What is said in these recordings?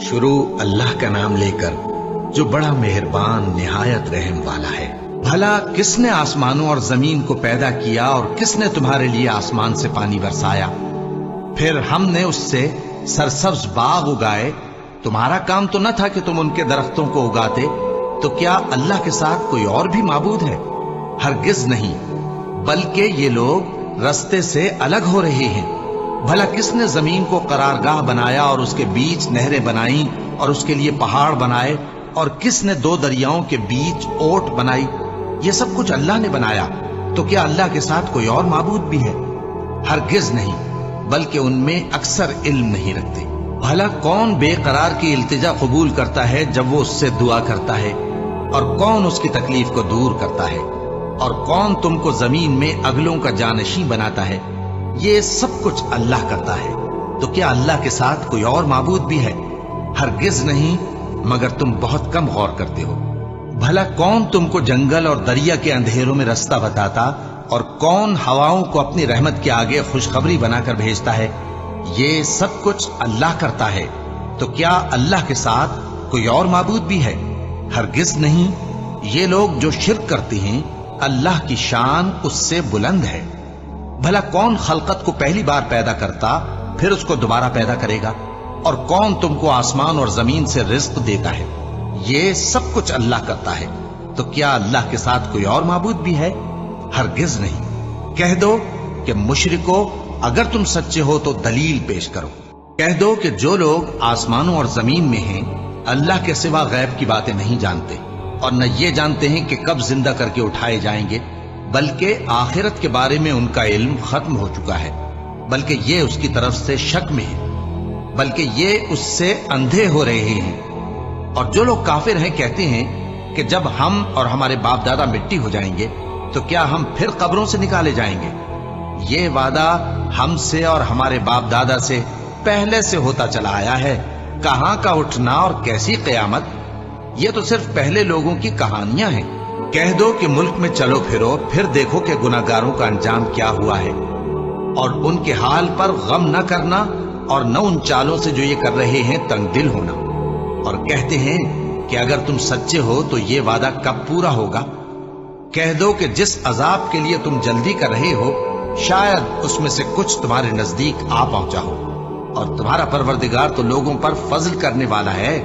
شروع اللہ کا نام لے کر جو بڑا مہربان نہایت رحم والا ہے۔ بھلا کس نے آسمانوں اور زمین کو پیدا کیا اور کس نے تمہارے لیے آسمان سے پانی برسایا؟ پھر ہم نے اس سے سرسبز باغ اگائے۔ تمہارا کام تو نہ تھا کہ تم ان کے درختوں کو اگاتے؟ تو کیا اللہ کے ساتھ کوئی اور بھی معبود ہے؟ ہرگز نہیں، بلکہ یہ لوگ رستے سے الگ ہو رہے ہیں۔ بھلا کس نے زمین کو قرارگاہ بنایا اور اس کے بیچ نہریں بنائیں اور اس کے لیے پہاڑ بنائے، اور کس نے دو دریاؤں کے بیچ اوٹ بنائی؟ یہ سب کچھ اللہ نے بنایا۔ تو کیا اللہ کے ساتھ کوئی اور معبود بھی ہے؟ ہرگز نہیں، بلکہ ان میں اکثر علم نہیں رکھتے۔ بھلا کون بے قرار کی التجا قبول کرتا ہے جب وہ اس سے دعا کرتا ہے، اور کون اس کی تکلیف کو دور کرتا ہے، اور کون تم کو زمین میں اگلوں کا جانشین بناتا ہے؟ یہ سب کچھ اللہ کرتا ہے۔ تو کیا اللہ کے ساتھ کوئی اور معبود بھی ہے؟ ہرگز نہیں، مگر تم بہت کم غور کرتے ہو۔ بھلا کون تم کو جنگل اور دریا کے اندھیروں میں رستہ بتاتا، اور کون ہواؤں کو اپنی رحمت کے آگے خوشخبری بنا کر بھیجتا ہے؟ یہ سب کچھ اللہ کرتا ہے۔ تو کیا اللہ کے ساتھ کوئی اور معبود بھی ہے؟ ہرگز نہیں۔ یہ لوگ جو شرک کرتے ہیں، اللہ کی شان اس سے بلند ہے۔ بھلا کون خلقت کو پہلی بار پیدا کرتا پھر اس کو دوبارہ پیدا کرے گا؟ اور کون تم کو آسمان اور زمین سے رزق دیتا ہے؟ یہ سب کچھ اللہ کرتا ہے۔ تو کیا اللہ کے ساتھ کوئی اور معبود بھی ہے؟ ہرگز نہیں۔ کہہ دو کہ مشرکو، اگر تم سچے ہو تو دلیل پیش کرو۔ کہہ دو کہ جو لوگ آسمانوں اور زمین میں ہیں اللہ کے سوا غیب کی باتیں نہیں جانتے، اور نہ یہ جانتے ہیں کہ کب زندہ کر کے اٹھائے جائیں گے، بلکہ آخرت کے بارے میں ان کا علم ختم ہو چکا ہے، بلکہ یہ اس کی طرف سے شک میں ہے، بلکہ یہ اس سے اندھے ہو رہے ہیں۔ اور جو لوگ کافر ہیں کہتے ہیں کہ جب ہم اور ہمارے باپ دادا مٹی ہو جائیں گے تو کیا ہم پھر قبروں سے نکالے جائیں گے؟ یہ وعدہ ہم سے اور ہمارے باپ دادا سے پہلے سے ہوتا چلا آیا ہے۔ کہاں کا اٹھنا اور کیسی قیامت؟ یہ تو صرف پہلے لوگوں کی کہانیاں ہیں۔ کہہ دو کہ ملک میں چلو پھرو، پھر دیکھو کہ گناہگاروں کا انجام کیا ہوا ہے، اور ان کے حال پر غم نہ کرنا، اور نہ ان چالوں سے جو یہ کر رہے ہیں تنگ دل ہونا۔ اور کہتے ہیں کہ اگر تم سچے ہو تو یہ وعدہ کب پورا ہوگا؟ کہہ دو کہ جس عذاب کے لیے تم جلدی کر رہے ہو شاید اس میں سے کچھ تمہارے نزدیک آ پہنچا ہو، اور تمہارا پروردگار تو لوگوں پر فضل کرنے والا ہے،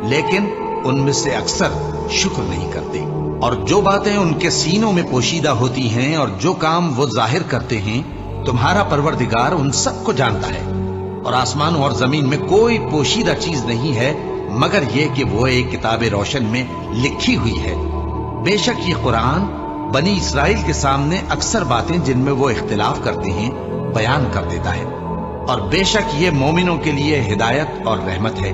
لیکن ان میں سے اکثر شکر نہیں کرتے۔ اور جو باتیں ان کے سینوں میں پوشیدہ ہوتی ہیں اور جو کام وہ ظاہر کرتے ہیں، تمہارا پروردگار ان سب کو جانتا ہے۔ اور آسمانوں اور زمین میں کوئی پوشیدہ چیز نہیں ہے مگر یہ کہ وہ ایک کتاب روشن میں لکھی ہوئی ہے۔ بے شک یہ قرآن بنی اسرائیل کے سامنے اکثر باتیں جن میں وہ اختلاف کرتے ہیں بیان کر دیتا ہے، اور بے شک یہ مومنوں کے لیے ہدایت اور رحمت ہے۔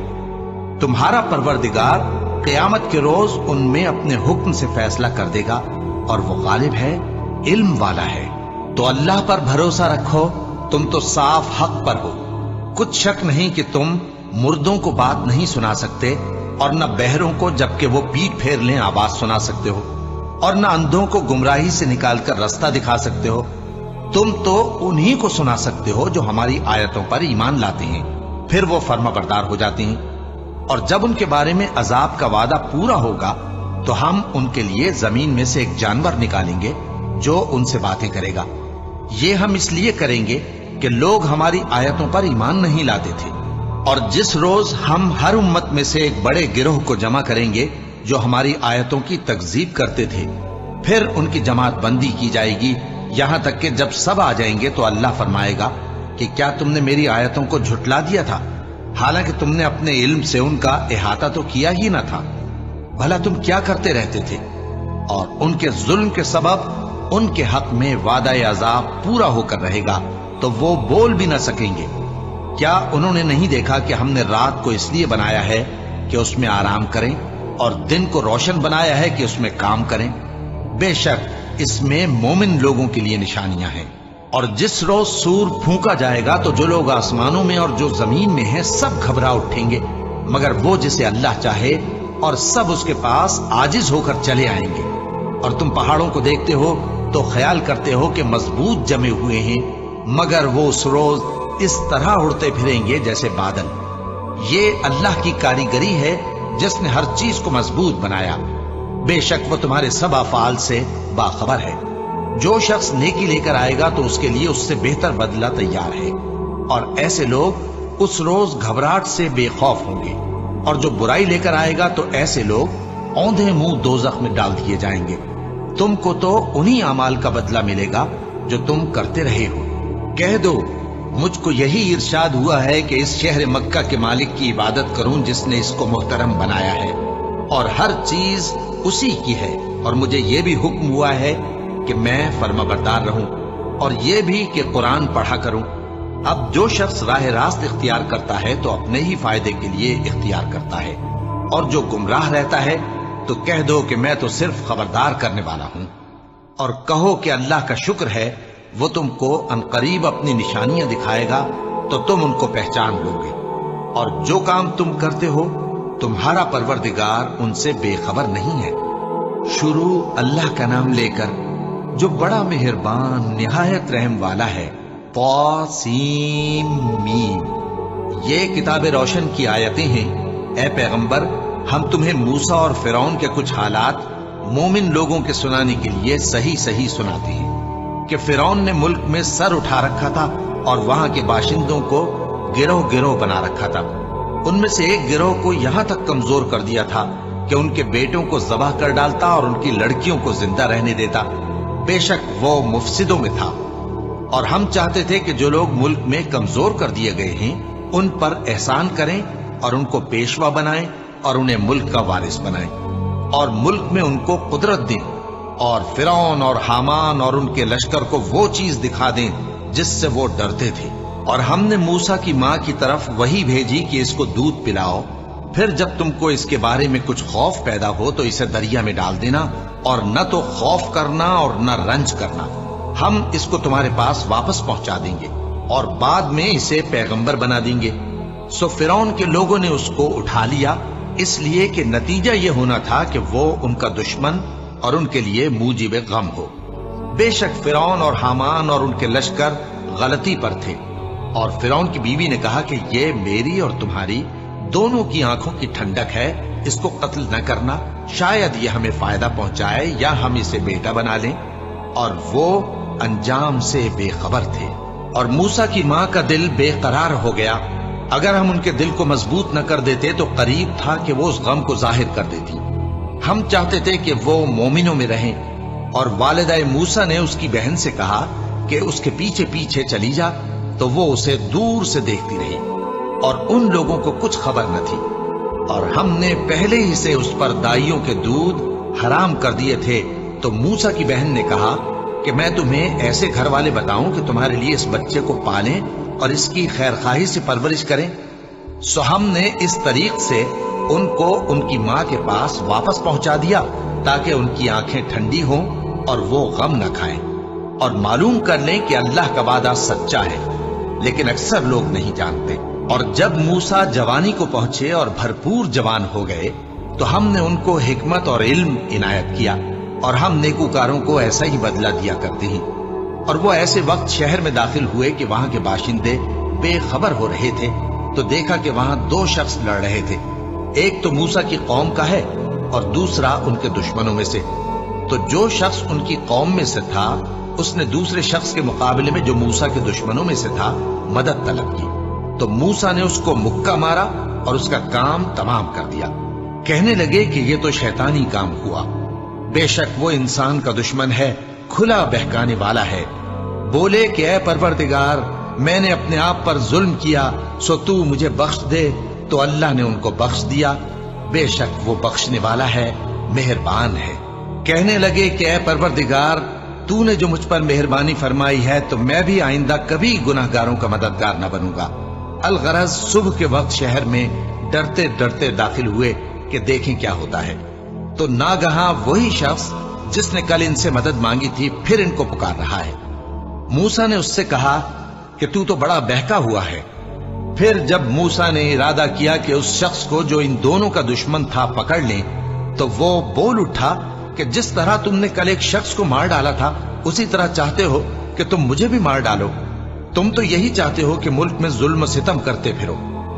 تمہارا پروردگار قیامت کے روز ان میں اپنے حکم سے فیصلہ کر دے گا، اور وہ غالب ہے، علم والا ہے۔ تو اللہ پر بھروسہ رکھو، تم تو صاف حق پر ہو۔ کچھ شک نہیں کہ تم مردوں کو بات نہیں سنا سکتے، اور نہ بہروں کو جبکہ وہ پیٹ پھیر لیں آواز سنا سکتے ہو، اور نہ اندھوں کو گمراہی سے نکال کر رستہ دکھا سکتے ہو۔ تم تو انہی کو سنا سکتے ہو جو ہماری آیتوں پر ایمان لاتے ہیں، پھر وہ فرما بردار ہو جاتے ہیں۔ اور جب ان کے بارے میں عذاب کا وعدہ پورا ہوگا تو ہم ان کے لیے زمین میں سے ایک جانور نکالیں گے جو ان سے باتیں کرے گا۔ یہ ہم اس لیے کریں گے کہ لوگ ہماری آیتوں پر ایمان نہیں لاتے تھے۔ اور جس روز ہم ہر امت میں سے ایک بڑے گروہ کو جمع کریں گے جو ہماری آیتوں کی تکذیب کرتے تھے، پھر ان کی جماعت بندی کی جائے گی، یہاں تک کہ جب سب آ جائیں گے تو اللہ فرمائے گا کہ کیا تم نے میری آیتوں کو جھٹلا دیا تھا، حالانکہ تم نے اپنے علم سے ان کا احاطہ تو کیا ہی نہ تھا؟ بھلا تم کیا کرتے رہتے تھے؟ اور ان کے ظلم کے سبب ان کے حق میں وعدہ عذاب پورا ہو کر رہے گا تو وہ بول بھی نہ سکیں گے۔ کیا انہوں نے نہیں دیکھا کہ ہم نے رات کو اس لیے بنایا ہے کہ اس میں آرام کریں، اور دن کو روشن بنایا ہے کہ اس میں کام کریں؟ بے شک اس میں مومن لوگوں کے لیے نشانیاں ہیں۔ اور جس روز سور پھونکا جائے گا تو جو لوگ آسمانوں میں اور جو زمین میں ہیں سب گھبرا اٹھیں گے، مگر وہ جسے اللہ چاہے، اور سب اس کے پاس عاجز ہو کر چلے آئیں گے۔ اور تم پہاڑوں کو دیکھتے ہو تو خیال کرتے ہو کہ مضبوط جمے ہوئے ہیں، مگر وہ اس روز اس طرح اڑتے پھریں گے جیسے بادل۔ یہ اللہ کی کاریگری ہے جس نے ہر چیز کو مضبوط بنایا، بے شک وہ تمہارے سب افعال سے باخبر ہے۔ جو شخص نیکی لے کر آئے گا تو اس کے لیے اس سے بہتر بدلہ تیار ہے، اور ایسے لوگ اس روز گھبراہٹ سے بے خوف ہوں گے، اور جو برائی لے کر آئے گا تو ایسے لوگ اوندھے منہ دوزخ میں ڈال دیے جائیں گے۔ تم کو تو انہی اعمال کا بدلہ ملے گا جو تم کرتے رہے ہو۔ کہہ دو مجھ کو یہی ارشاد ہوا ہے کہ اس شہر مکہ کے مالک کی عبادت کروں جس نے اس کو محترم بنایا ہے، اور ہر چیز اسی کی ہے، اور مجھے یہ بھی حکم ہوا ہے کہ میں فرمانبردار رہوں، اور یہ بھی کہ قرآن پڑھا کروں۔ اب جو شخص راہ راست اختیار کرتا ہے تو اپنے ہی فائدے کے لیے اختیار کرتا ہے، اور جو گمراہ رہتا ہے تو کہہ دو کہ میں تو صرف خبردار کرنے والا ہوں۔ اور کہو کہ اللہ کا شکر ہے وہ تم کو عنقریب اپنی نشانیاں دکھائے گا تو تم ان کو پہچان لو گے، اور جو کام تم کرتے ہو تمہارا پروردگار ان سے بے خبر نہیں ہے۔ شروع اللہ کا نام لے کر جو بڑا مہربان نہایت رحم والا ہے۔ طاسیم۔ یہ کتاب روشن کی آیتیں ہیں۔ اے پیغمبر، ہم تمہیں موسیٰ اور فرعون کے کچھ حالات مومن لوگوں کے سنانے کے لیے صحیح صحیح سناتے ہیں کہ فرعون نے ملک میں سر اٹھا رکھا تھا اور وہاں کے باشندوں کو گروہ گروہ بنا رکھا تھا۔ ان میں سے ایک گروہ کو یہاں تک کمزور کر دیا تھا کہ ان کے بیٹوں کو ذبح کر ڈالتا اور ان کی لڑکیوں کو زندہ رہنے دیتا۔ بے شک وہ مفسدوں میں تھا، اور ہم چاہتے تھے کہ جو لوگ ملک میں کمزور کر دیے گئے ہیں ان پر احسان کریں اور ان کو پیشوا بنائیں اور انہیں ملک کا وارث بنائیں، اور ملک میں ان کو قدرت دیں، اور فرعون اور حامان اور ان کے لشکر کو وہ چیز دکھا دیں جس سے وہ ڈرتے تھے۔ اور ہم نے موسیٰ کی ماں کی طرف وحی بھیجی کہ اس کو دودھ پلاؤ، پھر جب تم کو اس کے بارے میں کچھ خوف پیدا ہو تو اسے دریا میں ڈال دینا، اور نہ تو خوف کرنا اور نہ رنج کرنا، ہم اس کو تمہارے پاس واپس پہنچا دیں گے اور بعد میں اسے پیغمبر بنا دیں گے۔ سو فرعون کے لوگوں نے اس کو اٹھا لیا، اس لیے کہ نتیجہ یہ ہونا تھا کہ وہ ان کا دشمن اور ان کے لیے موجب غم ہو۔ بے شک فرعون اور حامان اور ان کے لشکر غلطی پر تھے، اور فرعون کی بیوی نے کہا کہ یہ میری اور تمہاری دونوں کی آنکھوں کی ٹھنڈک ہے، اس کو قتل نہ کرنا، شاید یہ ہمیں فائدہ پہنچائے یا ہم اسے بیٹا بنا لیں۔ اور وہ انجام سے بے خبر تھے۔ اور موسیٰ کی ماں کا دل بے قرار ہو گیا۔ اگر ہم ان کے دل کو مضبوط نہ کر دیتے تو قریب تھا کہ وہ اس غم کو ظاہر کر دیتی۔ ہم چاہتے تھے کہ وہ مومنوں میں رہیں، اور والدہ موسیٰ نے اس کی بہن سے کہا کہ اس کے پیچھے پیچھے چلی جا، تو وہ اسے دور سے دیکھتی رہی، اور ان لوگوں کو کچھ خبر نہ تھی۔ اور ہم نے پہلے ہی سے اس پر دائیوں کے دودھ حرام کر دیے تھے۔ تو موسیٰ کی بہن نے کہا کہ میں تمہیں ایسے گھر والے بتاؤں کہ تمہارے لیے اس بچے کو پالیں اور اس کی خیر خواہی سے پرورش کریں۔ سو ہم نے اس طریق سے ان کو ان کی ماں کے پاس واپس پہنچا دیا تاکہ ان کی آنکھیں ٹھنڈی ہوں اور وہ غم نہ کھائیں، اور معلوم کر لیں کہ اللہ کا وعدہ سچا ہے، لیکن اکثر لوگ نہیں جانتے۔ اور جب موسیٰ جوانی کو پہنچے اور بھرپور جوان ہو گئے تو ہم نے ان کو حکمت اور علم عنایت کیا، اور ہم نیکوکاروں کو ایسا ہی بدلہ دیا کرتے ہیں۔ اور وہ ایسے وقت شہر میں داخل ہوئے کہ وہاں کے باشندے بے خبر ہو رہے تھے، تو دیکھا کہ وہاں دو شخص لڑ رہے تھے، ایک تو موسیٰ کی قوم کا ہے اور دوسرا ان کے دشمنوں میں سے۔ تو جو شخص ان کی قوم میں سے تھا اس نے دوسرے شخص کے مقابلے میں جو موسیٰ کے دشمنوں میں سے تھا مدد طلب کی، تو موسیٰ نے اس کو مکہ مارا اور اس کا کام تمام کر دیا۔ کہنے لگے کہ یہ تو شیطانی کام ہوا، بے شک وہ انسان کا دشمن ہے، کھلا بہکانے والا ہے۔ بولے کہ اے پروردگار، میں نے اپنے آپ پر ظلم کیا، سو تو مجھے بخش دے، تو اللہ نے ان کو بخش دیا، بے شک وہ بخشنے والا ہے، مہربان ہے۔ کہنے لگے کہ اے پروردگار، تو نے جو مجھ پر مہربانی فرمائی ہے تو میں بھی آئندہ کبھی گناہگاروں کا مددگار نہ بنوں گا۔ الغرض صبح کے وقت شہر میں ڈرتے ڈرتے داخل ہوئے کہ دیکھیں کیا ہوتا ہے، تو ناگہاں وہی شخص جس نے کل ان سے مدد مانگی تھی پھر ان کو پکار رہا ہے۔ موسیٰ نے اس سے کہا کہ تو بڑا بہکا ہوا ہے۔ پھر جب موسیٰ نے ارادہ کیا کہ اس شخص کو جو ان دونوں کا دشمن تھا پکڑ لیں، تو وہ بول اٹھا کہ جس طرح تم نے کل ایک شخص کو مار ڈالا تھا اسی طرح چاہتے ہو کہ تم مجھے بھی مار ڈالو۔ تم تو یہی چاہتے ہو کہ ملک میں ظلم و ستم کرتے پھرو،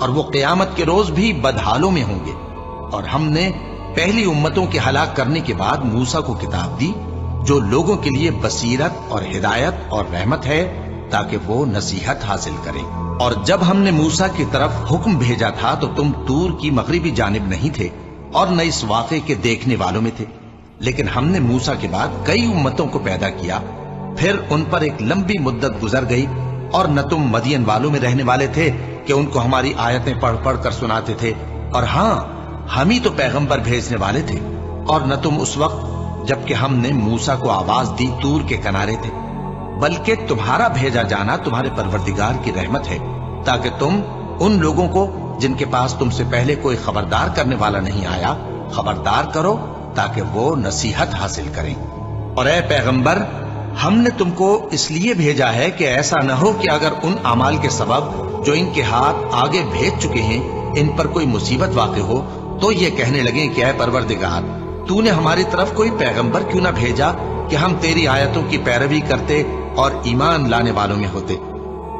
اور وہ قیامت کے روز بھی بدحالوں میں ہوں گے۔ اور ہم نے پہلی امتوں کے ہلاک کرنے کے بعد موسیٰ کو کتاب دی جو لوگوں کے لیے بصیرت اور ہدایت اور رحمت ہے تاکہ وہ نصیحت حاصل کریں۔ اور جب ہم نے موسیٰ کی طرف حکم بھیجا تھا تو تم طور کی مغربی جانب نہیں تھے اور نہ اس واقعے کے دیکھنے والوں میں تھے، لیکن ہم نے موسیٰ کے بعد کئی امتوں کو پیدا کیا، پھر ان پر ایک لمبی مدت گزر گئی، اور نہ تم مدین والوں میں رہنے والے تھے کہ ان کو ہماری آیتیں پڑھ پڑھ کر سناتے تھے، اور ہاں ہم ہی تو پیغمبر بھیجنے والے تھے، اور نہ تم اس وقت جبکہ ہم نے موسیٰ کو آواز دی طور کے کنارے تھے، بلکہ تمہارا بھیجا جانا تمہارے پروردگار کی رحمت ہے تاکہ تم ان لوگوں کو جن کے پاس تم سے پہلے کوئی خبردار کرنے والا نہیں آیا خبردار کرو تاکہ وہ نصیحت حاصل کریں۔ اور اے پیغمبر، ہم نے تم کو اس لیے بھیجا ہے کہ ایسا نہ ہو کہ اگر ان اعمال کے سبب جو ان کے ہاتھ آگے بھیج چکے ہیں ان پر کوئی مصیبت واقع ہو تو یہ کہنے لگیں کہ اے پروردگار، تو نے ہماری طرف کوئی پیغمبر کیوں نہ بھیجا کہ ہم تیری آیتوں کی پیروی کرتے اور ایمان لانے والوں میں ہوتے۔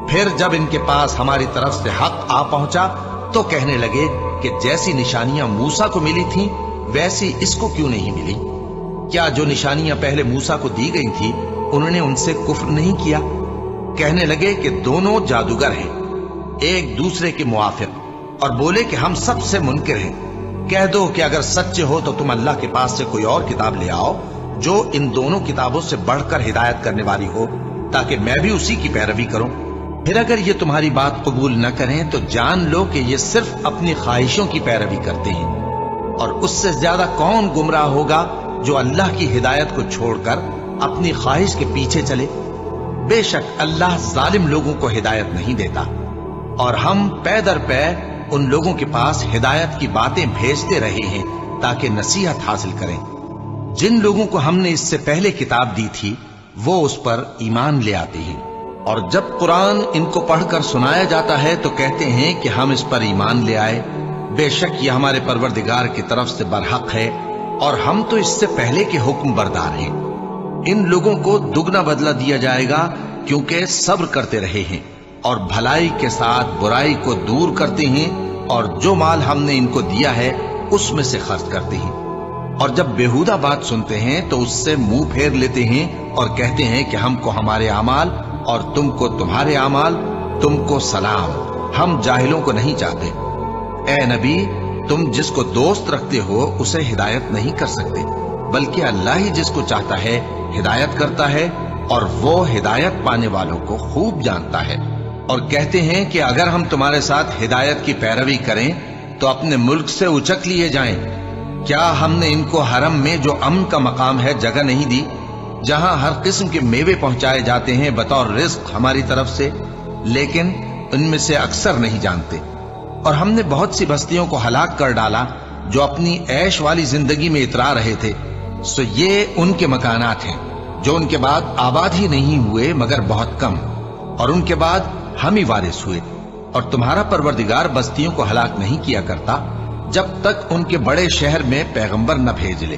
پھر جب ان کے پاس ہماری طرف سے حق آ پہنچا تو کہنے لگے کہ جیسی نشانیاں موسیٰ کو ملی تھیں ویسی اس کو کیوں نہیں ملی؟ کیا جو نشانیاں پہلے موسیٰ کو دی گئی تھی انہوں نے ان سے کفر نہیں کیا؟ کہنے لگے کہ دونوں جادوگر ہیں ایک دوسرے کے موافق، اور بولے کہ ہم سب سے منکر ہیں۔ کہہ دو کہ اگر سچے ہو تو تم اللہ کے پاس سے کوئی اور کتاب لے آؤ جو ان دونوں کتابوں سے بڑھ کر ہدایت کرنے والی ہو تاکہ میں بھی اسی کی پیروی کروں۔ پھر اگر یہ تمہاری بات قبول نہ کریں تو جان لو کہ یہ صرف اپنی خواہشوں کی پیروی کرتے ہیں، اور اس سے زیادہ کون گمراہ ہوگا جو اللہ کی ہدایت کو چھوڑ کر اپنی خواہش کے پیچھے چلے۔ بے شک اللہ ظالم لوگوں کو ہدایت نہیں دیتا، اور ہم پے در پے ان لوگوں کے پاس ہدایت کی باتیں بھیجتے رہے ہیں تاکہ نصیحت حاصل کریں۔ جن لوگوں کو ہم نے اس سے پہلے کتاب دی تھی وہ اس پر ایمان لے آتے ہیں، اور جب قرآن ان کو پڑھ کر سنایا جاتا ہے تو کہتے ہیں کہ ہم اس پر ایمان لے آئے، بے شک یہ ہمارے پروردگار کی طرف سے برحق ہے اور ہم تو اس سے پہلے کے حکم بردار ہیں۔ ان لوگوں کو دگنا بدلہ دیا جائے گا کیونکہ صبر کرتے رہے ہیں اور بھلائی کے ساتھ برائی کو دور کرتے ہیں، اور جو مال ہم نے ان کو دیا ہے اس میں سے خرچ کرتے ہیں، اور جب بیہودہ بات سنتے ہیں تو اس سے منہ پھیر لیتے ہیں اور کہتے ہیں کہ ہم کو ہمارے اعمال اور تم کو تمہارے اعمال، تم کو سلام، ہم جاہلوں کو نہیں چاہتے۔ اے نبی، تم جس کو دوست رکھتے ہو اسے ہدایت نہیں کر سکتے، بلکہ اللہ ہی جس کو چاہتا ہے ہدایت کرتا ہے، اور وہ ہدایت پانے والوں کو خوب جانتا ہے۔ اور کہتے ہیں کہ اگر ہم تمہارے ساتھ ہدایت کی پیروی کریں تو اپنے ملک سے اچک لیے جائیں۔ کیا ہم نے ان کو حرم میں جو امن کا مقام ہے جگہ نہیں دی، جہاں ہر قسم کے میوے پہنچائے جاتے ہیں بطور رزق ہماری طرف سے؟ لیکن ان میں سے اکثر نہیں جانتے۔ اور ہم نے بہت سی بستیوں کو ہلاک کر ڈالا جو اپنی عیش والی زندگی میں اترا رہے تھے، سو یہ ان کے مکانات ہیں جو ان کے بعد آباد ہی نہیں ہوئے مگر بہت کم، اور ان کے بعد ہم ہی وارث ہوئے۔ اور تمہارا پروردگار بستیوں کو ہلاک نہیں کیا کرتا جب تک ان کے بڑے شہر میں پیغمبر نہ بھیج لے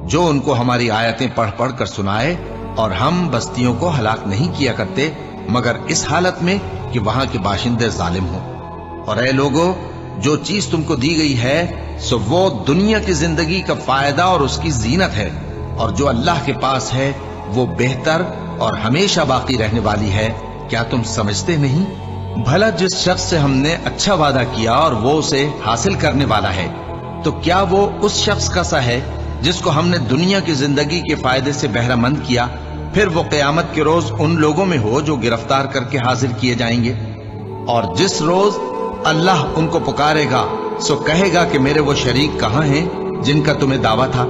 جو ان کو ہماری آیتیں پڑھ پڑھ کر سنائے، اور ہم بستیوں کو ہلاک نہیں کیا کرتے مگر اس حالت میں کہ وہاں کے باشندے ظالم ہوں۔ اور اے لوگو، جو چیز تم کو دی گئی ہے سو وہ دنیا کی زندگی کا فائدہ اور اس کی زینت ہے، اور جو اللہ کے پاس ہے وہ بہتر اور ہمیشہ باقی رہنے والی ہے۔ کیا تم سمجھتے نہیں؟ بھلا جس شخص سے ہم نے اچھا وعدہ کیا اور وہ اسے حاصل کرنے والا ہے، تو کیا وہ اس شخص کا سا ہے جس کو ہم نے دنیا کی زندگی کے فائدے سے بہرہ مند کیا، پھر وہ قیامت کے روز ان لوگوں میں ہو جو گرفتار کر کے حاضر کیے جائیں گے؟ اور جس روز اللہ ان کو پکارے گا سو کہے گا کہ میرے وہ شریک کہاں ہیں جن کا تمہیں دعویٰ تھا؟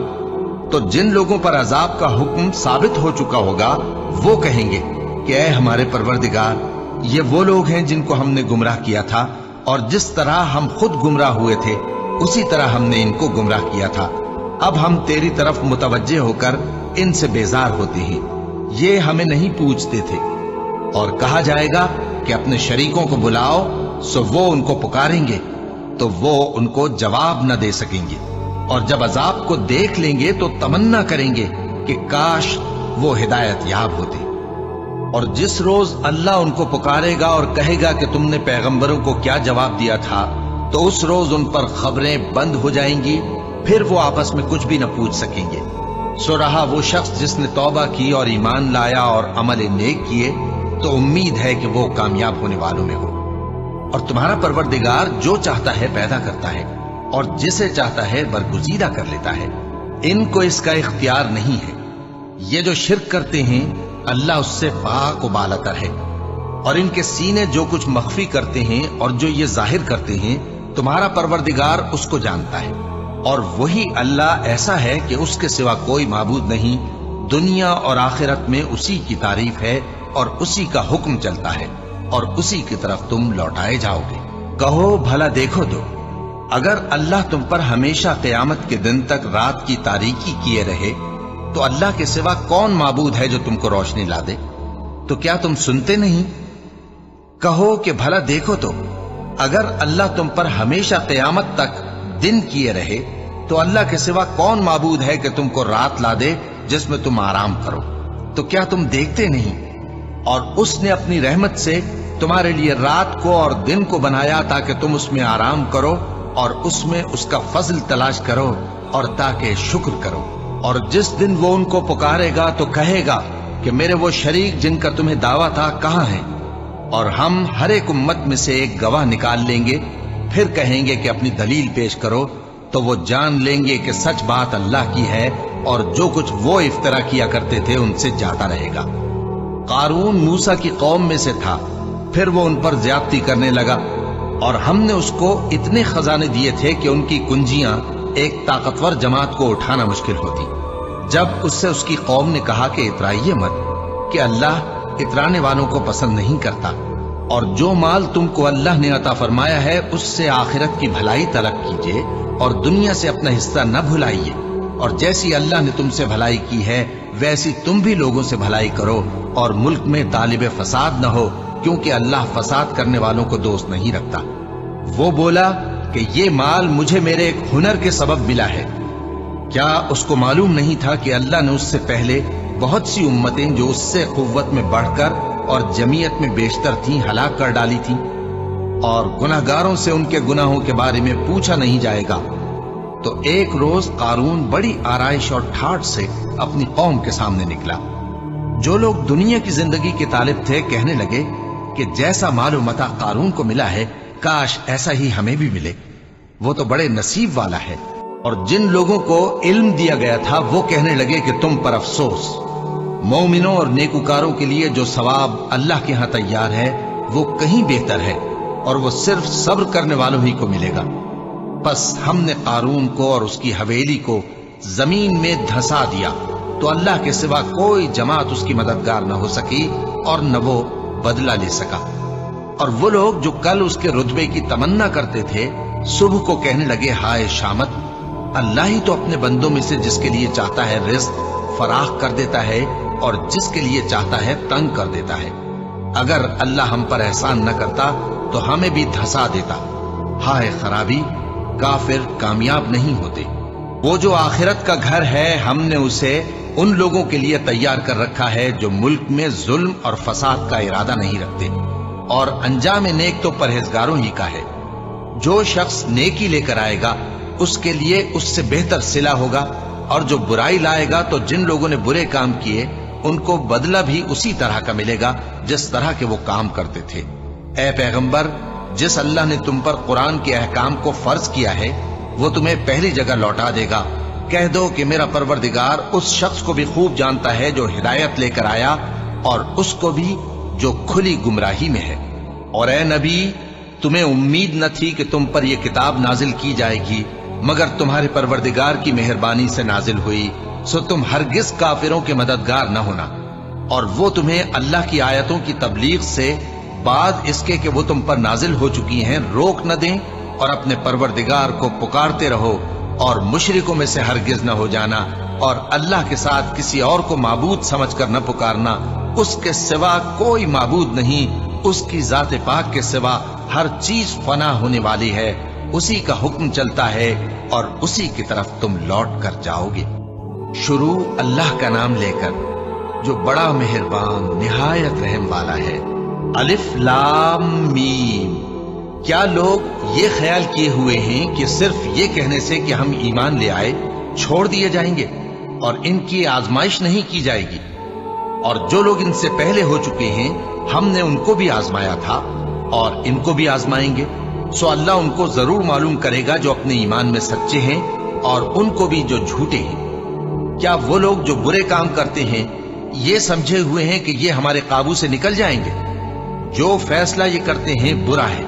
تو جن لوگوں پر عذاب کا حکم ثابت ہو چکا ہوگا وہ کہیں گے کہ اے ہمارے پروردگار، یہ وہ لوگ ہیں جن کو ہم نے گمراہ کیا تھا، اور جس طرح ہم خود گمراہ ہوئے تھے اسی طرح ہم نے ان کو گمراہ کیا تھا۔ اب ہم تیری طرف متوجہ ہو کر ان سے بیزار ہوتے ہیں، یہ ہمیں نہیں پوچھتے تھے۔ اور کہا جائے گا کہ اپنے شریکوں کو بلاؤ، سو وہ ان کو پکاریں گے تو وہ ان کو جواب نہ دے سکیں گے، اور جب عذاب کو دیکھ لیں گے تو تمنا کریں گے کہ کاش وہ ہدایت یاب ہوتے۔ اور جس روز اللہ ان کو پکارے گا اور کہے گا کہ تم نے پیغمبروں کو کیا جواب دیا تھا، تو اس روز ان پر خبریں بند ہو جائیں گی، پھر وہ آپس میں کچھ بھی نہ پوچھ سکیں گے۔ سو رہا وہ شخص جس نے توبہ کی اور ایمان لایا اور عمل نیک کیے، تو امید ہے کہ وہ کامیاب ہونے والوں میں ہو۔ اور تمہارا پروردگار جو چاہتا ہے پیدا کرتا ہے، اور جسے چاہتا ہے برگزیدہ کر لیتا ہے، ان کو اس کا اختیار نہیں ہے۔ یہ جو شرک کرتے ہیں اللہ اس سے پاک و بالاتر ہے، اور ان کے سینے جو کچھ مخفی کرتے ہیں اور جو یہ ظاہر کرتے ہیں تمہارا پروردگار اس کو جانتا ہے۔ اور وہی اللہ ایسا ہے کہ اس کے سوا کوئی معبود نہیں، دنیا اور آخرت میں اسی کی تعریف ہے اور اسی کا حکم چلتا ہے، اور اسی کی طرف تم لوٹائے جاؤ گے۔ کہو بھلا دیکھو تو، اگر اللہ تم پر ہمیشہ قیامت کے دن تک رات کی تاریکی کیے رہے تو اللہ کے سوا کون معبود ہے جو تم کو روشنی لا دے؟ تو کیا تم سنتے نہیں؟ کہو کہ بھلا دیکھو تو، اگر اللہ تم پر ہمیشہ قیامت تک دن کیے رہے تو اللہ کے سوا کون معبود ہے کہ تم کو رات لا دے جس میں تم آرام کرو؟ تو کیا تم دیکھتے نہیں؟ اور اس نے اپنی رحمت سے تمہارے لیے رات کو اور دن کو بنایا تاکہ تم اس میں آرام کرو اور اس میں اس کا فضل تلاش کرو اور تاکہ شکر کرو۔ اور جس دن وہ ان کو پکارے گا تو کہے گا کہ میرے وہ شریک جن کا تمہیں دعویٰ تھا کہاں ہیں؟ اور ہم ہر ایک امت میں سے ایک گواہ نکال لیں گے، پھر کہیں گے کہ اپنی دلیل پیش کرو، تو وہ جان لیں گے کہ سچ بات اللہ کی ہے اور جو کچھ وہ افترا کیا کرتے تھے ان سے جاتا رہے گا۔ قارون موسیٰ کی قوم میں سے تھا، پھر وہ ان پر زیادتی کرنے لگا، اور ہم نے اس کو اتنے خزانے دیے تھے کہ ان کی کنجیاں ایک طاقتور جماعت کو اٹھانا مشکل ہوتی۔ جب اس سے اس کی قوم نے کہا کہ اترائیے مت، کہ اللہ اترانے والوں کو پسند نہیں کرتا، اور جو مال تم کو اللہ نے عطا فرمایا ہے اس سے آخرت کی بھلائی طلب کیجیے اور دنیا سے اپنا حصہ نہ بھلائیے، اور جیسی اللہ نے تم سے بھلائی کی ہے ویسی تم بھی لوگوں سے بھلائی کرو، اور ملک میں طالب فساد نہ ہو، کیونکہ اللہ فساد کرنے والوں کو دوست نہیں رکھتا۔ وہ بولا کہ یہ مال مجھے میرے ایک ہنر کے سبب ملا ہے۔ کیا اس کو معلوم نہیں تھا کہ اللہ نے اس سے پہلے بہت سی امتیں جو اس سے قوت میں بڑھ کر اور جمعیت میں بیشتر تھیں ہلاک کر ڈالی تھیں، اور گناہگاروں سے ان کے گناہوں کے بارے میں پوچھا نہیں جائے گا؟ تو ایک روز قارون بڑی آرائش اور ٹھاٹھ سے اپنی قوم کے سامنے نکلا۔ جو لوگ دنیا کی زندگی کے طالب تھے کہنے لگے کہ جیسا مال و متاع قارون کو ملا ہے کاش ایسا ہی ہمیں بھی ملے، وہ تو بڑے نصیب والا ہے۔ اور جن لوگوں کو علم دیا گیا تھا وہ کہنے لگے کہ تم پر افسوس، مومنوں اور نیکوکاروں کے لیے جو ثواب اللہ کے ہاں تیار ہے وہ کہیں بہتر ہے، اور وہ صرف صبر کرنے والوں ہی کو ملے گا۔ پس ہم نے قارون کو اور اس کی حویلی کو زمین میں دھسا دیا، تو اللہ کے سوا کوئی جماعت اس کی مددگار نہ ہو سکی اور نہ وہ بدلہ لے سکا۔ اور وہ لوگ جو کل اس کے رتبے کی تمنا کرتے تھے صبح کو کہنے لگے ہائے شامت، اللہ ہی تو اپنے بندوں میں سے جس کے لیے چاہتا ہے رزق فراخ کر دیتا ہے اور جس کے لیے چاہتا ہے تنگ کر دیتا ہے۔ اگر اللہ ہم پر احسان نہ کرتا تو ہمیں بھی دھسا دیتا۔ ہائے خرابی، کافر کامیاب نہیں ہوتے۔ وہ جو آخرت کا گھر ہے ہم نے اسے ان لوگوں کے لیے تیار کر رکھا ہے جو ملک میں ظلم اور فساد کا ارادہ نہیں رکھتے، اور انجام نیک تو پرہیزگاروں ہی کا ہے۔ جو شخص نیکی لے کر آئے گا اس کے لیے اس سے بہتر صلہ ہوگا، اور جو برائی لائے گا تو جن لوگوں نے برے کام کیے ان کو بدلہ بھی اسی طرح کا ملے گا جس طرح کے وہ کام کرتے تھے۔ اے پیغمبر، جس اللہ نے تم پر قرآن کے احکام کو فرض کیا ہے وہ تمہیں پہلی جگہ لوٹا دے گا۔ کہہ دو کہ میرا پروردگار اس شخص کو بھی خوب جانتا ہے جو ہدایت لے کر آیا، اور اس کو بھی جو کھلی گمراہی میں ہے۔ اور اے نبی، تمہیں امید نہ تھی کہ تم پر یہ کتاب نازل کی جائے گی، مگر تمہارے پروردگار کی مہربانی سے نازل ہوئی، سو تم ہرگز کافروں کے مددگار نہ ہونا۔ اور وہ تمہیں اللہ کی آیتوں کی تبلیغ سے بعد اس کے کہ وہ تم پر نازل ہو چکی ہیں روک نہ دیں، اور اپنے پروردگار کو پکارتے رہو، اور مشرکوں میں سے ہرگز نہ ہو جانا، اور اللہ کے ساتھ کسی اور کو معبود سمجھ کر نہ پکارنا۔ اس کے سوا کوئی معبود نہیں، اس کی ذات پاک کے سوا ہر چیز فنا ہونے والی ہے، اسی کا حکم چلتا ہے اور اسی کی طرف تم لوٹ کر جاؤ گے۔ شروع اللہ کا نام لے کر جو بڑا مہربان نہایت رحم والا ہے۔ الف لام میم۔ کیا لوگ یہ خیال کیے ہوئے ہیں کہ صرف یہ کہنے سے کہ ہم ایمان لے آئے چھوڑ دیے جائیں گے اور ان کی آزمائش نہیں کی جائے گی؟ اور جو لوگ ان سے پہلے ہو چکے ہیں ہم نے ان کو بھی آزمایا تھا اور ان کو بھی آزمائیں گے، سو اللہ ان کو ضرور معلوم کرے گا جو اپنے ایمان میں سچے ہیں اور ان کو بھی جو جھوٹے ہیں۔ کیا وہ لوگ جو برے کام کرتے ہیں یہ سمجھے ہوئے ہیں کہ یہ ہمارے قابو سے نکل جائیں گے؟ جو فیصلہ یہ کرتے ہیں برا ہے۔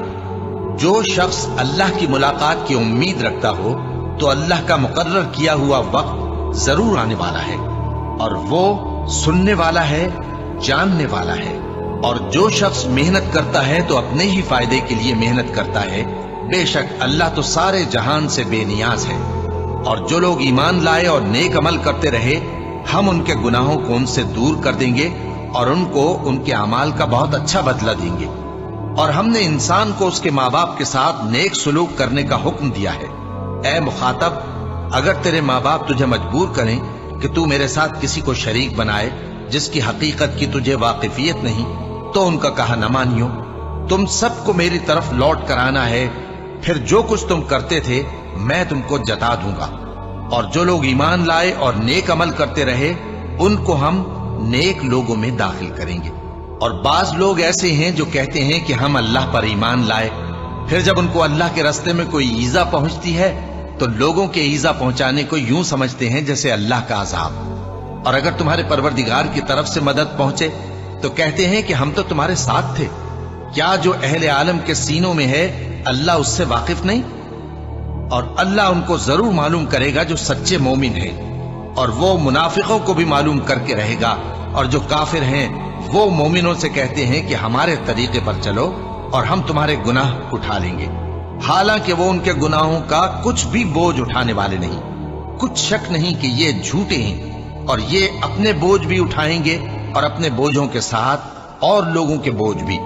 جو شخص اللہ کی ملاقات کی امید رکھتا ہو تو اللہ کا مقرر کیا ہوا وقت ضرور آنے والا ہے، اور وہ سننے والا ہے، جاننے والا ہے۔ اور جو شخص محنت کرتا ہے تو اپنے ہی فائدے کے لیے محنت کرتا ہے، بے شک اللہ تو سارے جہان سے بے نیاز ہے۔ اور جو لوگ ایمان لائے اور نیک عمل کرتے رہے ہم ان کے گناہوں کو ان سے دور کر دیں گے اور ان کو ان کے اعمال کا بہت اچھا بدلہ دیں گے۔ اور ہم نے انسان کو اس کے ماں باپ کے ساتھ نیک سلوک کرنے کا حکم دیا ہے۔ اے مخاطب، اگر تیرے ماں باپ تجھے مجبور کریں کہ تو میرے ساتھ کسی کو شریک بنائے جس کی حقیقت کی تجھے واقفیت نہیں تو ان کا کہا نہ مانیو۔ تم سب کو میری طرف لوٹ کر آنا ہے، پھر جو کچھ تم کرتے تھے میں تم کو جتا دوں گا۔ اور جو لوگ ایمان لائے اور نیک عمل کرتے رہے ان کو ہم نیک لوگوں میں داخل کریں گے۔ اور بعض لوگ ایسے ہیں جو کہتے ہیں کہ ہم اللہ پر ایمان لائے، پھر جب ان کو اللہ کے راستے میں کوئی ایذا پہنچتی ہے تو لوگوں کے ایذا پہنچانے کو یوں سمجھتے ہیں جیسے اللہ کا عذاب۔ اور اگر تمہارے پروردگار کی طرف سے مدد پہنچے تو کہتے ہیں کہ ہم تو تمہارے ساتھ تھے۔ کیا جو اہل عالم کے سینوں میں ہے اللہ اس سے واقف نہیں؟ اور اللہ ان کو ضرور معلوم کرے گا جو سچے مومن ہیں، اور وہ منافقوں کو بھی معلوم کر کے رہے گا۔ اور جو کافر ہیں وہ مومنوں سے کہتے ہیں کہ ہمارے طریقے پر چلو اور ہم تمہارے گناہ اٹھا لیں گے، حالانکہ وہ ان کے گناہوں کا کچھ بھی بوجھ اٹھانے والے نہیں۔ کچھ شک نہیں کہ یہ جھوٹے ہیں، اور یہ اپنے بوجھ بھی اٹھائیں گے اور اپنے بوجھوں کے ساتھ اور لوگوں کے بوجھ بھی۔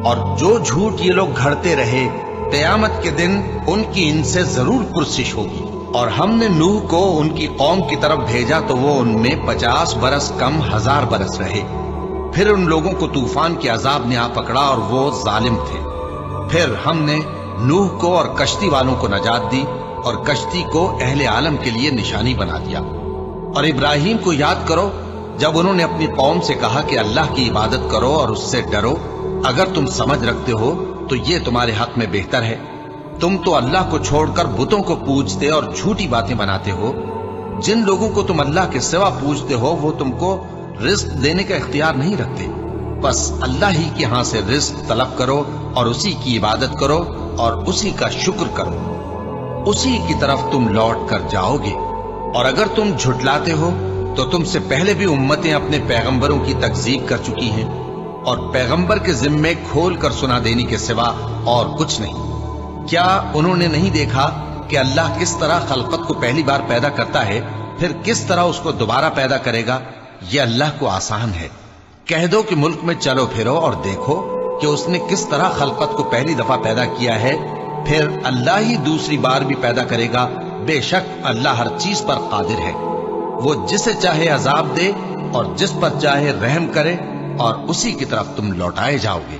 اور جو جھوٹ یہ لوگ گھڑتے رہے قیامت کے دن ان کی ان سے ضرور پرسش ہوگی۔ اور ہم نے نوح کو ان کی قوم کی طرف بھیجا تو وہ ان میں 50 برس کم 1000 برس رہے۔ پھر ان لوگوں کو طوفان کے عذاب نے آ پکڑا اور وہ ظالم تھے۔ پھر ہم نے نوح کو اور کشتی والوں کو نجات دی اور کشتی کو اہل عالم کے لیے نشانی بنا دیا۔ اور ابراہیم کو یاد کرو جب انہوں نے اپنی قوم سے کہا کہ اللہ کی عبادت کرو اور اس سے ڈرو، اگر تم سمجھ رکھتے ہو تو یہ تمہارے حق میں بہتر ہے۔ تم تو اللہ کو چھوڑ کر بتوں کو پوجتے اور جھوٹی باتیں بناتے ہو۔ جن لوگوں کو تم اللہ کے سوا پوجتے ہو وہ تم کو رزق دینے کا اختیار نہیں رکھتے، بس اللہ ہی کے ہاں سے رزق طلب کرو اور اسی کی عبادت کرو اور اسی کا شکر کرو، اسی کی طرف تم لوٹ کر جاؤ گے۔ اور اگر تم جھٹلاتے ہو تو تم سے پہلے بھی امتیں اپنے پیغمبروں کی تکذیب کر چکی ہیں، اور پیغمبر کے ذمے کھول کر سنا دینے کے سوا اور کچھ نہیں۔ کیا انہوں نے نہیں دیکھا کہ اللہ کس طرح خلقت کو پہلی بار پیدا کرتا ہے پھر کس طرح اس کو دوبارہ پیدا کرے گا؟ یہ اللہ کو آسان ہے۔ کہہ دو کہ ملک میں چلو پھرو اور دیکھو کہ اس نے کس طرح خلقت کو پہلی دفعہ پیدا کیا ہے، پھر اللہ ہی دوسری بار بھی پیدا کرے گا۔ بے شک اللہ ہر چیز پر قادر ہے۔ وہ جسے چاہے عذاب دے اور جس پر چاہے رحم کرے، اور اسی کی طرف تم لوٹائے جاؤ گے۔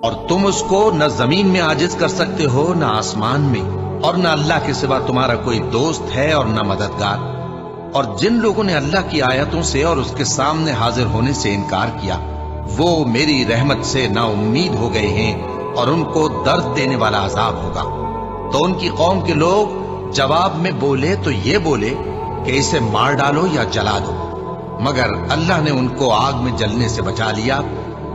اور تم اس کو نہ زمین میں عاجز کر سکتے ہو نہ آسمان میں، اور نہ اللہ کے سوا تمہارا کوئی دوست ہے اور نہ مددگار۔ اور جن لوگوں نے اللہ کی آیتوں سے اور اس کے سامنے حاضر ہونے سے انکار کیا وہ میری رحمت سے نا امید ہو گئے ہیں، اور ان کو درد دینے والا عذاب ہوگا۔ تو ان کی قوم کے لوگ جواب میں بولے تو یہ بولے کہ اسے مار ڈالو یا جلا دو، مگر اللہ نے ان کو آگ میں جلنے سے بچا لیا۔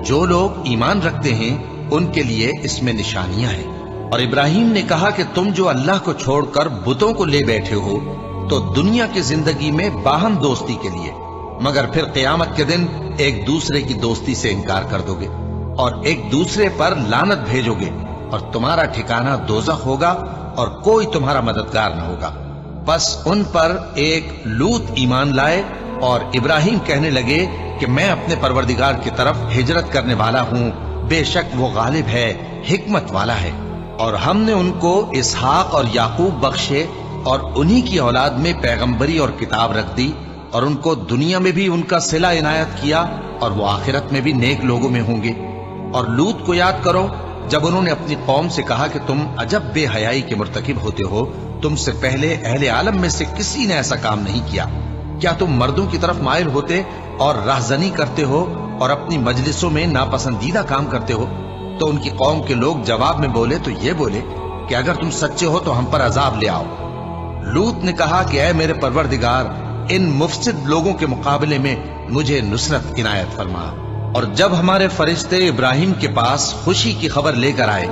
جو لوگ ایمان رکھتے ہیں ان کے لیے اس میں نشانیاں ہیں۔ اور ابراہیم نے کہا کہ تم جو اللہ کو چھوڑ کر بتوں کو لے بیٹھے ہو تو دنیا کی زندگی میں باہم دوستی کے لیے، مگر پھر قیامت کے دن ایک دوسرے کی دوستی سے انکار کر دو گے اور ایک دوسرے پر لعنت بھیجو گے، اور تمہارا ٹھکانہ دوزخ ہوگا اور کوئی تمہارا مددگار نہ ہوگا۔ بس ان پر ایک لوط ایمان لائے اور ابراہیم کہنے لگے کہ میں اپنے پروردگار کی طرف ہجرت کرنے والا ہوں، بے شک وہ غالب ہے، حکمت والا ہے۔ اور ہم نے ان کو اسحاق اور یعقوب بخشے اور انہی کی اولاد میں پیغمبری اور کتاب رکھ دی، اور ان کو دنیا میں بھی ان کا صلہ عنایت کیا اور وہ آخرت میں بھی نیک لوگوں میں ہوں گے۔ اور لوط کو یاد کرو جب انہوں نے اپنی قوم سے کہا کہ تم عجب بے حیائی کے مرتکب ہوتے ہو، تم سے پہلے اہل عالم میں سے کسی نے ایسا کام نہیں کیا۔ کیا تم مردوں کی طرف مائل ہوتے اور راہزنی کرتے ہو اور اپنی مجلسوں میں ناپسندیدہ کام کرتے ہو؟ تو ان کی قوم کے لوگ جواب میں بولے تو یہ بولے کہ اگر تم سچے ہو تو ہم پر عذاب لے آؤ۔ لوط نے کہا کہ اے میرے پروردگار، ان مفسد لوگوں کے مقابلے میں مجھے نصرت عنایت فرما۔ اور جب ہمارے فرشتے ابراہیم کے پاس خوشی کی خبر لے کر آئے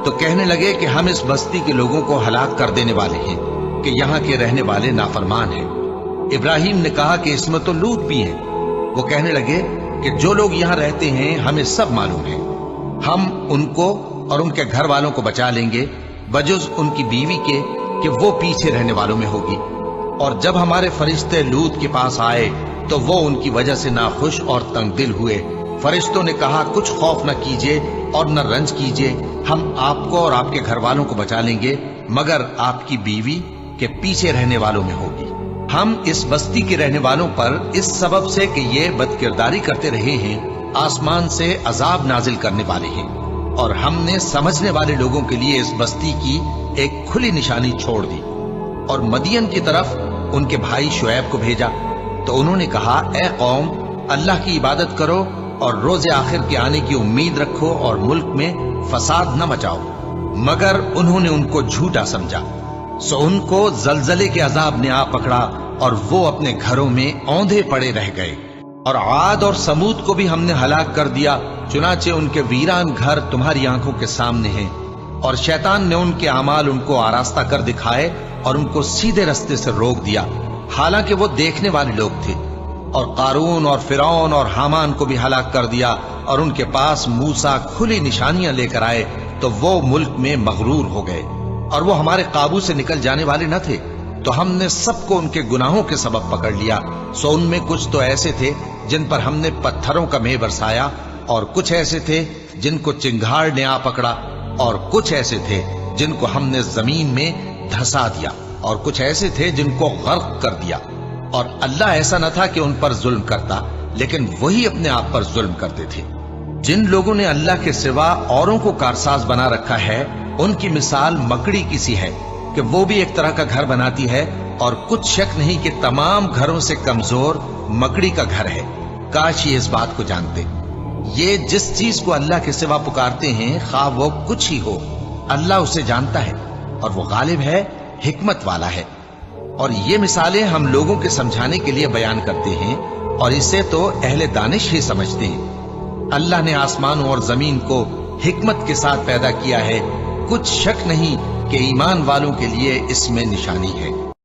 تو کہنے لگے کہ ہم اس بستی کے لوگوں کو ہلاک کر دینے والے ہیں کہ یہاں کے رہنے والے نافرمان ہیں۔ ابراہیم نے کہا کہ اس میں تو لوط بھی ہیں۔ وہ کہنے لگے کہ جو لوگ یہاں رہتے ہیں ہمیں سب معلوم ہے، ہم ان کو اور ان کے گھر والوں کو بچا لیں گے بجز ان کی بیوی کے کہ وہ پیچھے رہنے والوں میں ہوگی۔ اور جب ہمارے فرشتے لوط کے پاس آئے تو وہ ان کی وجہ سے ناخوش اور تنگ دل ہوئے۔ فرشتوں نے کہا کچھ خوف نہ کیجیے اور نہ رنج کیجیے، ہم آپ کو اور آپ کے گھر والوں کو بچا لیں گے مگر آپ کی بیوی کے پیچھے رہنے والوں میں ہوگی۔ ہم اس بستی کے رہنے والوں پر اس سبب سے کہ یہ بدکرداری کرتے رہے ہیں آسمان سے عذاب نازل کرنے والے ہیں، اور ہم نے سمجھنے والے لوگوں کے لیے اس بستی کی ایک کھلی نشانی چھوڑ دی۔ اور مدین کی طرف ان کے بھائی شعیب کو بھیجا تو انہوں نے کہا اے قوم، اللہ کی عبادت کرو اور روز آخر کے آنے کی امید رکھو اور ملک میں فساد نہ مچاؤ۔ مگر انہوں نے ان کو جھوٹا سمجھا، سو ان کو زلزلے کے عذاب نے آ پکڑا اور وہ اپنے گھروں میں اوندھے پڑے رہ گئے۔ اور عاد اور سمود کو بھی ہم نے ہلاک کر دیا، چنانچہ ان کے ویران گھر تمہاری آنکھوں کے سامنے ہیں۔ اور شیطان نے ان کے اعمال ان کو آراستہ کر دکھائے اور ان کو سیدھے رستے سے روک دیا، حالانکہ وہ دیکھنے والے لوگ تھے۔ اور قارون اور فرعون اور حامان کو بھی ہلاک کر دیا، اور ان کے پاس موسیٰ کھلی نشانیاں لے کر آئے تو وہ ملک میں مغرور ہو گئے، اور وہ ہمارے قابو سے نکل جانے والے نہ تھے، تو ہم نے سب کو ان کے گناہوں کے سبب پکڑ لیا۔ سو ان میں کچھ تو ایسے تھے جن پر ہم نے پتھروں کا مے برسایا، اور کچھ ایسے تھے جن کو چنگھاڑ نے آ پکڑا، اور کچھ ایسے تھے جن کو ہم نے زمین میں دھسا دیا، اور کچھ ایسے تھے جن کو غرق کر دیا۔ اور اللہ ایسا نہ تھا کہ ان پر ظلم کرتا، لیکن وہی اپنے آپ پر ظلم کرتے تھے۔ جن لوگوں نے اللہ کے سوا اوروں کو کارساز بنا رکھا ہے، ان کی مثال مکڑی کی سی ہے کہ وہ بھی ایک طرح کا گھر بناتی ہے، اور کچھ شک نہیں کہ تمام گھروں سے کمزور مکڑی کا گھر ہے۔ کاش یہ اس بات کو جانتے۔ یہ جس چیز کو اللہ کے سوا پکارتے ہیں، خواہ وہ کچھ ہی ہو، اللہ اسے جانتا ہے، اور وہ غالب ہے، حکمت والا ہے۔ اور یہ مثالیں ہم لوگوں کے سمجھانے کے لیے بیان کرتے ہیں، اور اسے تو اہل دانش ہی سمجھتے ہیں۔ اللہ نے آسمانوں اور زمین کو حکمت کے ساتھ پیدا کیا ہے، کچھ شک نہیں کہ ایمان والوں کے لیے اس میں نشانی ہے۔